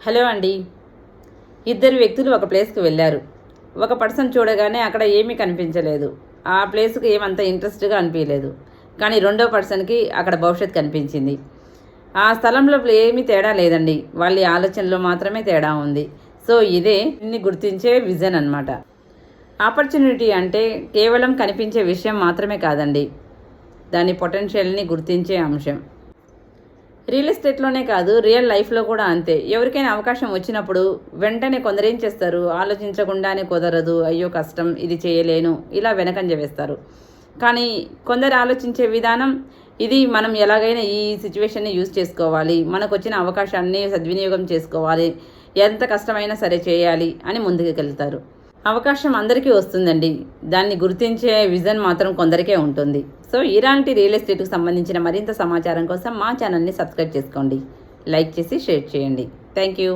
Hello అండి. ఇద్దరు వ్యక్తులు ఒక ప్లేస్కి వెళ్ళారు. ఒక పర్సన్ చూడగానే అక్కడ ఏమీ కనిపించలేదు. ఆ ప్లేస్కి ఏమంత ఇంట్రెస్ట్గా అనిపించలేదు. కానీ రెండో పర్సన్కి అక్కడ భవిష్యత్తు కనిపించింది. ఆ స్థలంలో ఏమీ తేడా లేదండి, వాళ్ళ ఆలోచనలో మాత్రమే తేడా ఉంది. సో ఇదే దీన్ని గుర్తించే విజన్ అన్నమాట. ఆపర్చునిటీ అంటే కేవలం కనిపించే విషయం మాత్రమే కాదండి, దాని పొటెన్షియల్ని గుర్తించే అంశం. రియల్ ఎస్టేట్లోనే కాదు, రియల్ లైఫ్లో కూడా అంతే. ఎవరికైనా అవకాశం వచ్చినప్పుడు వెంటనే కొందరు ఏం చేస్తారు, ఆలోచించకుండానే కుదరదు, అయ్యో కష్టం, ఇది చేయలేను, ఇలా వెనకంజ వేస్తారు. కానీ కొందరు ఆలోచించే విధానం ఇది, మనం ఎలాగైనా ఈ సిచ్యువేషన్ని యూజ్ చేసుకోవాలి, మనకు వచ్చిన అవకాశాన్ని సద్వినియోగం చేసుకోవాలి, ఎంత కష్టమైనా సరే చేయాలి అని ముందుకు వెళ్తారు. అవకాశం అందరికీ వస్తుందండి, దాన్ని గుర్తించే విజన్ మాత్రం కొందరికే ఉంటుంది. సో ఇలాంటి రియల్ ఎస్టేట్కి సంబంధించిన మరింత సమాచారం కోసం మా ఛానల్ని సబ్స్క్రైబ్ చేసుకోండి, లైక్ చేసి షేర్ చేయండి. Thank you.